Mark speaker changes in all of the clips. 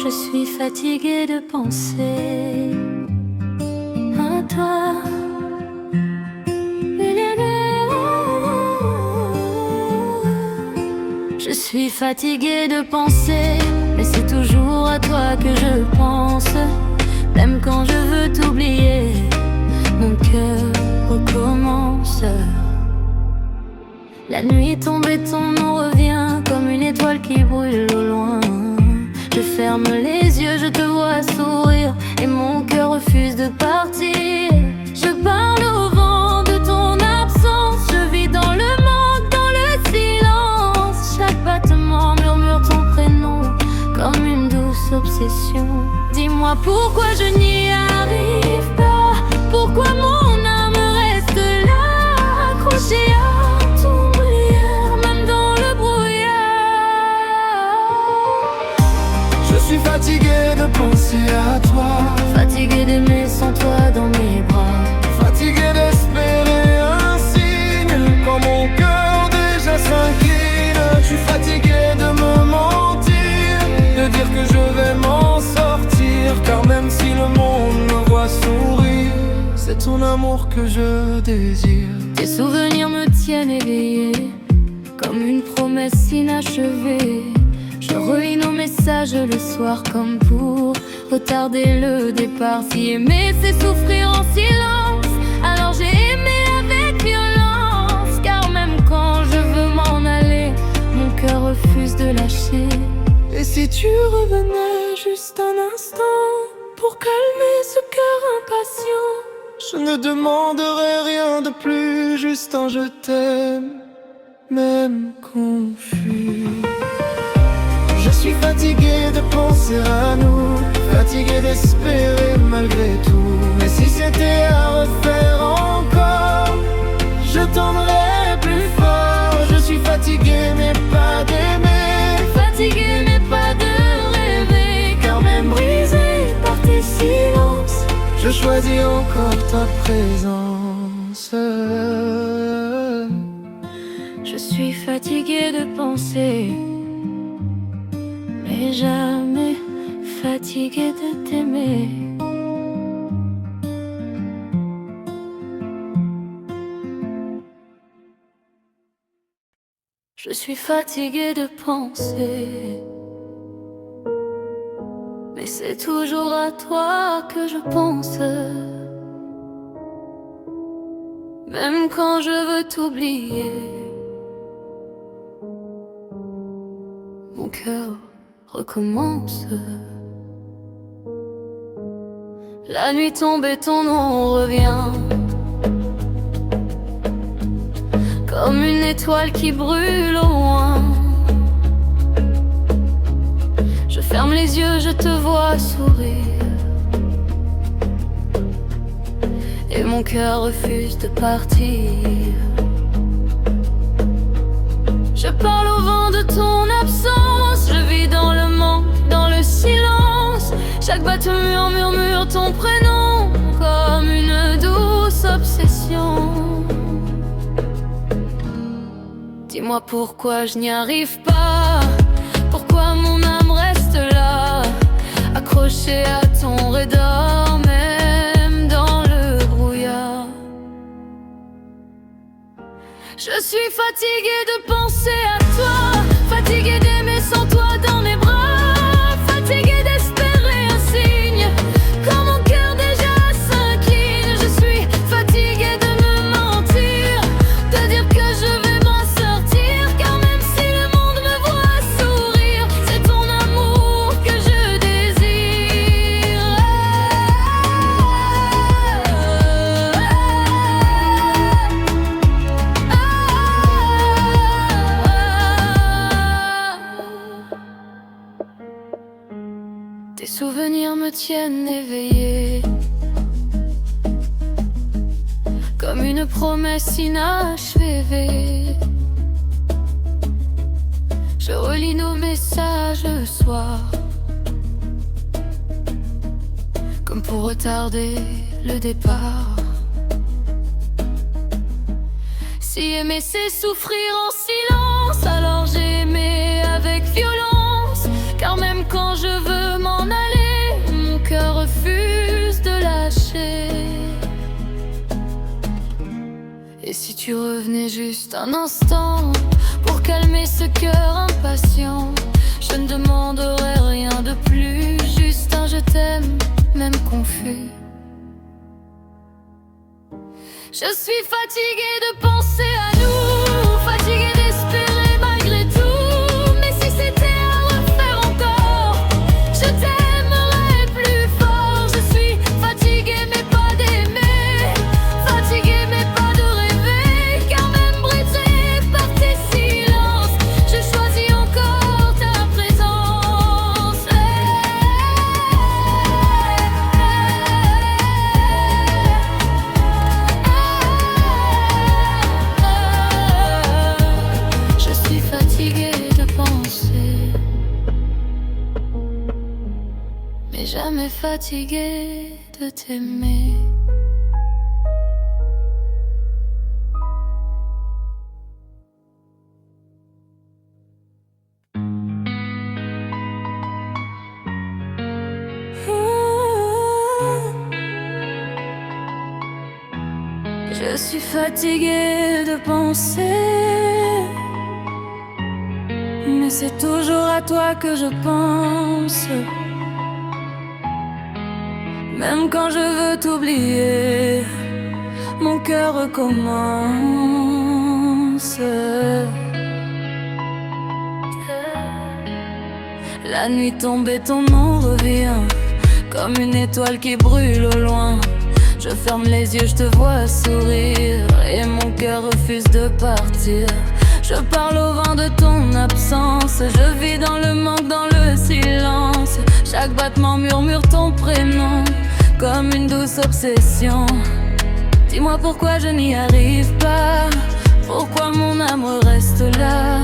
Speaker 1: Je suis fatiguée de penser à toi. Je suis fatiguée de penser, mais c'est toujours à toi que je pense. Même quand je veux t'oublier, mon cœur recommence. La nuit tombe et ton nom revient comme une étoile qui brûle au loin. Je ferme les yeux, je te vois sourire et mon cœur refuse de partir. Je parle au vent de ton absence, je vis dans le manque, dans le silence. Chaque battement murmure ton prénom comme une douce obsession. Dis-moi pourquoi je n'y arrive pas, pourquoi mon âme reste là, accrochée à ton brouillard, même dans le brouillard.
Speaker 2: Je suis fatigué de penser à toi,
Speaker 1: Fatigué d'aimer sans toi dans mes bras,
Speaker 2: fatigué d'espérer un signe quand mon cœur déjà s'incline. Je suis fatigué de me mentir, de dire que je vais m'en sortir, car même si le monde me voit sourire, c'est ton amour que je désire.
Speaker 1: tes souvenirs me tiennent éveillé comme une promesse inachevée. Je relis nos messages le soir comme pour retarder le départ. Si aimer c'est souffrir en silence, alors j'ai aimé avec violence. Car même quand je veux m'en aller, mon cœur refuse de lâcher.
Speaker 2: Et si tu revenais juste un instant pour calmer ce cœur impatient, je ne demanderai rien de plus, juste un je t'aime, même confus. Je suis fatigué de penser à nous, fatigué d'espérer malgré tout. Mais si c'était à refaire encore, je tendrais plus fort. Je suis fatigué mais pas d'aimer,
Speaker 1: Fatigué mais pas de rêver,
Speaker 2: car même brisé par tes silences, je choisis encore ta présence.
Speaker 1: je suis fatiguée de penser, mais jamais fatiguée de t'aimer. Je suis fatiguée de penser, mais c'est toujours à toi que je pense. Même quand je veux t'oublier, mon cœur recommence. La nuit tombe et ton nom revient comme une étoile qui brûle au loin. Je ferme les yeux, je te vois sourire et mon cœur refuse de partir. Je parle au vent de ton absence, je vis dans le manque, dans le silence. Chaque battement murmure ton prénom comme une douce obsession. Dis-moi pourquoi je n'y arrive pas, pourquoi mon âme reste là, accrochée à ton radar, même dans le brouillard. Je suis fatiguée de penser à toi, fatiguée d'aimer sans toi dans mes bras, fatiguée d'espérer un signe quand mon cœur déjà s'incline. Je suis fatiguée de me mentir, de dire que je vais m'en sortir, car même si le monde me voit sourire, c'est ton amour que je désire. Tes souvenirs me tiennent éveillée comme une promesse inachevée. Je relis nos messages le soir comme pour retarder le départ. Si aimer c'est souffrir en silence, alors j'ai aimé avec violence, car même quand je veux m'en si tu revenais juste un instant pour calmer ce cœur impatient, je ne demanderais rien de plus, juste un je t'aime, même confus. Je suis fatiguée de penser à nous, fatiguée d'espérer malgré tout. Mais si c'était à refaire encore, je t'aimerais plus fort. Je suis fatiguée mais pas d'aimer, fatiguée mais pas de rêver. Car même brisée par tes silences, je choisis encore ta présence. Je suis fatiguée de penser, mais jamais fatiguée de t'aimer. Je suis fatiguée de penser, mais c'est toujours à toi que je pense. Même quand je veux t'oublier, mon cœur recommence. La nuit tombée, ton nom revient comme une étoile qui brûle au loin. Je ferme les yeux, je te vois sourire et mon cœur refuse de partir. Je parle au vent de ton absence, je vis dans le manque, dans le silence. Chaque battement murmure ton prénom comme une douce obsession. Dis-moi pourquoi je n'y arrive pas, pourquoi mon âme reste là,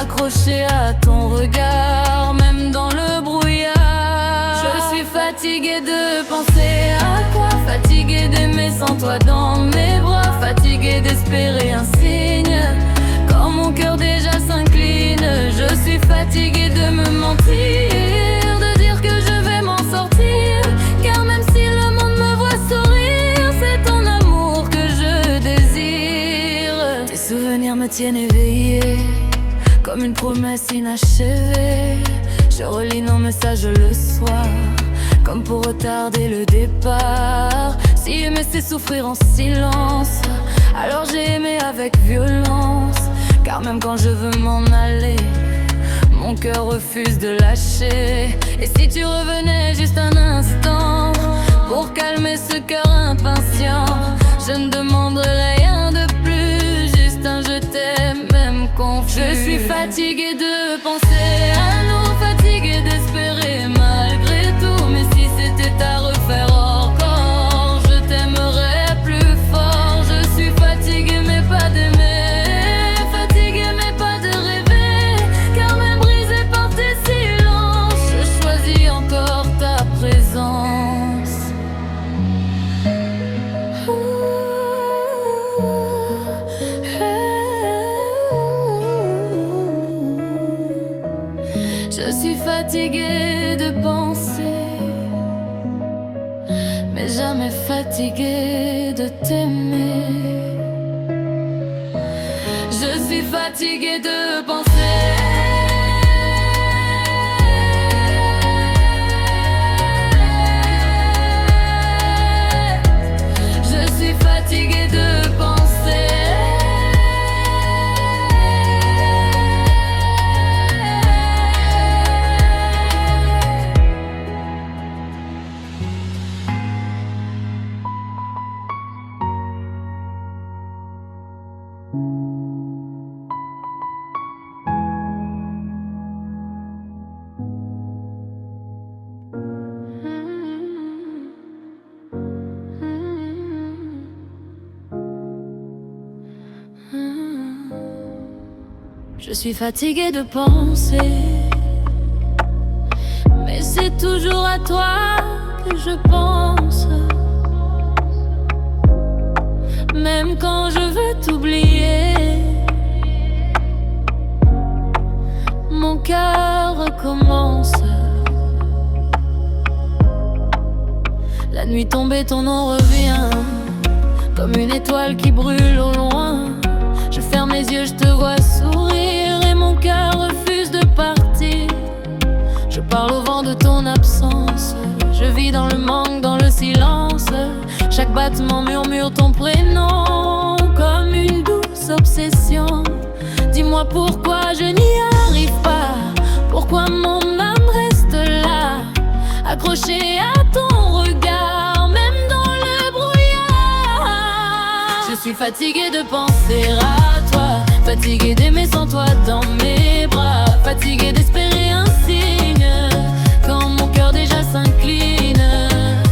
Speaker 1: accrochée à ton regard, même dans le brouillard. Je suis fatiguée de penser à toi, fatiguée d'aimer sans toi dans mes bras, fatiguée d'espérer un signe quand mon cœur déjà s'incline. Je suis fatiguée de me mentir, de dire que je vais m'en sortir, car même si le monde me voit sourire, c'est ton amour que je désire. Tes souvenirs me tiennent éveillée comme une promesse inachevée. Je relis nos messages le soir comme pour retarder le départ. Si aimer c'est souffrir en silence, alors j'ai aimé avec violence. Car même quand je veux m'en aller, mon cœur refuse de lâcher. Et si tu revenais juste un instant pour calmer ce cœur impatient, je ne demanderais rien de plus, juste un je t'aime, même confus. Je suis fatiguée de penser à nous, fatiguée d'espérer malgré tout. Mais si c'était à refaire encore, je t'aimerais plus fort. Je suis fatiguée mais pas d'aimer, fatiguée mais pas de rêver. Car même brisée par tes silences, je choisis encore ta présence. Je suis fatiguée de penser, mais jamais fatiguée de t'aimer. Je suis fatiguée de penser, je suis fatiguée de penser. Je suis fatiguée de penser, mais c'est toujours à toi que je pense. Même quand je veux t'oublier, mon cœur recommence. La nuit tombée, ton nom revient comme une étoile qui brûle au loin. Chaque battement murmure ton prénom comme une douce obsession. Dis-moi pourquoi je n'y arrive pas, pourquoi mon âme reste là, accrochée à ton regard, même dans le brouillard. Je suis fatiguée de penser à toi, fatiguée d'aimer sans toi dans mes bras, fatiguée d'espérer un signe quand mon cœur déjà s'incline.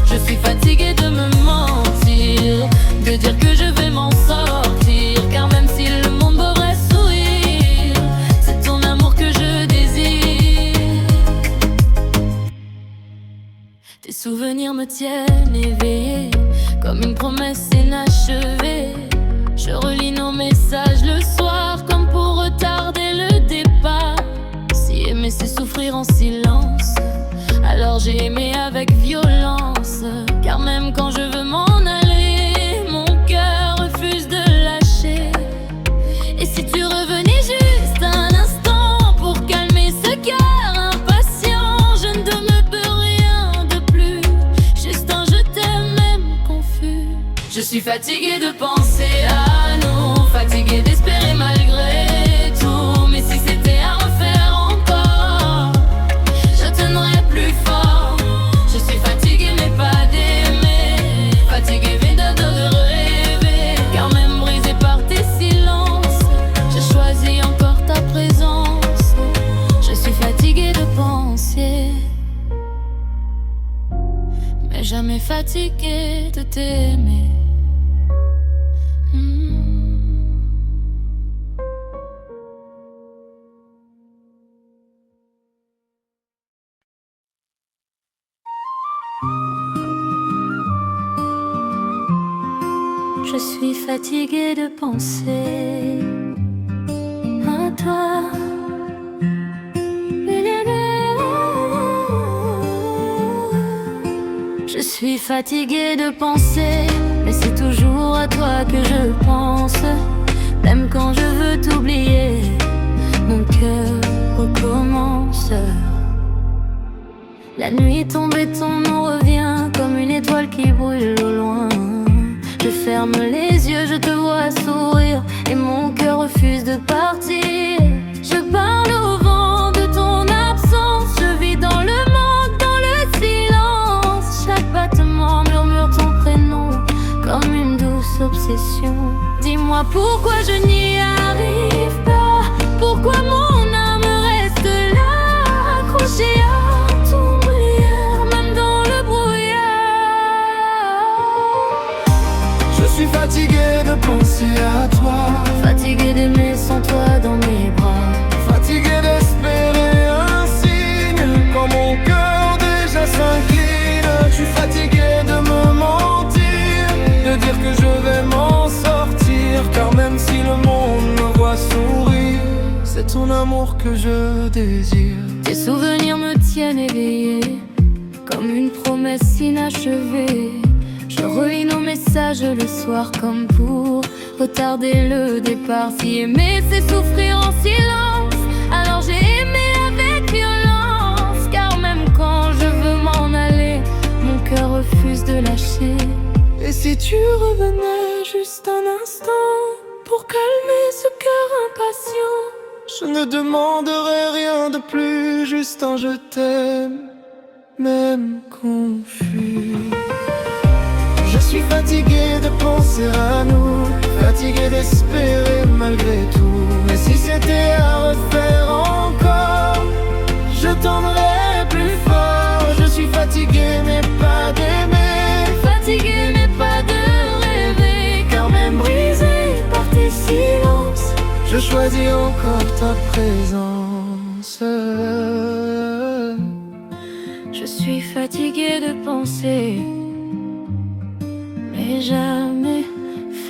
Speaker 1: Je suis fatiguée de me mentir, de dire que je vais m'en sortir, car même si le monde devrait sourire, c'est ton amour que je désire. Tes souvenirs me tiennent éveillée comme une promesse inachevée. Je relis nos messages le soir comme pour retarder le départ. Si aimer c'est souffrir en silence, alors j'ai aimé avec violence. Car même quand je veux m'en aller, mon cœur refuse de lâcher. Et si tu revenais juste un instant pour calmer ce cœur impatient, je ne peux rien de plus, juste un je t'aime même confus. Je suis fatiguée de penser à nous, fatiguée d'espérer malgré tout. Mais si c'était à refaire encore, je tiendrais plus fort. Je suis fatiguée mais pas d'aimer, fatiguée mais de rêver. Car même brisée par tes silences, je choisis encore ta présence. Je suis fatiguée de penser, mais jamais fatiguée de t'aimer. Je suis fatiguée de penser à toi. Je suis fatiguée de penser, mais c'est toujours à toi que je pense. Même quand je veux t'oublier, mon cœur recommence. La nuit tombée, ton nom revient comme une étoile qui brûle au loin. Je ferme les yeux, je te vois sourire et mon cœur refuse de partir. Je parle au vent de ton absence, je vis dans le manque, dans le silence. Chaque battement murmure ton prénom comme une douce obsession. Dis-moi pourquoi je n'y arrive pas, pourquoi mon âme reste là, accrochée à ton brouillard, même dans le brouillard.
Speaker 2: Je suis fatigué de penser à toi,
Speaker 1: Fatiguée d'aimer sans toi dans mes bras,
Speaker 2: fatigué d'espérer un signe quand mon cœur déjà s'incline. Je suis fatigué de me mentir, de dire que je vais m'en sortir, car même si le monde me voit sourire, c'est ton amour que je désire.
Speaker 1: tes souvenirs me tiennent éveillée comme une promesse inachevée. Je relis nos messages le soir comme pour retarder le départ. Si aimer c'est souffrir en silence, alors j'ai aimé avec violence. Car même quand je veux m'en aller, mon cœur refuse de lâcher.
Speaker 2: Et si tu revenais juste un instant pour calmer ce cœur impatient, je ne demanderais rien de plus, juste un je t'aime, même confus. Je suis fatigué de penser à nous, fatigué d'espérer malgré tout. Mais si c'était à refaire encore, je tendrais plus fort. Je suis fatigué mais pas d'aimer,
Speaker 1: Fatiguée mais pas de rêver,
Speaker 2: car même brisé par tes silences, je choisis encore ta présence.
Speaker 1: je suis fatiguée de penser, mais jamais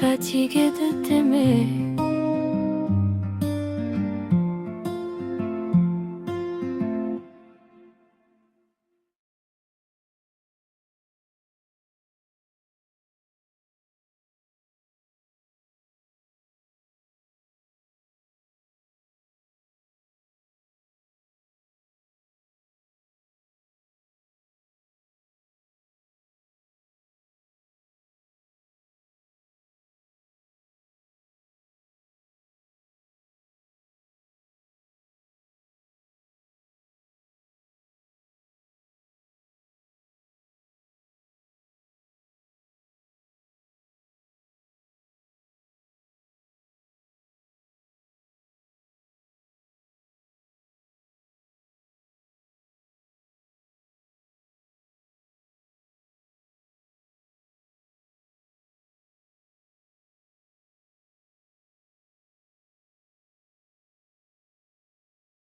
Speaker 1: fatiguée de t'aimer.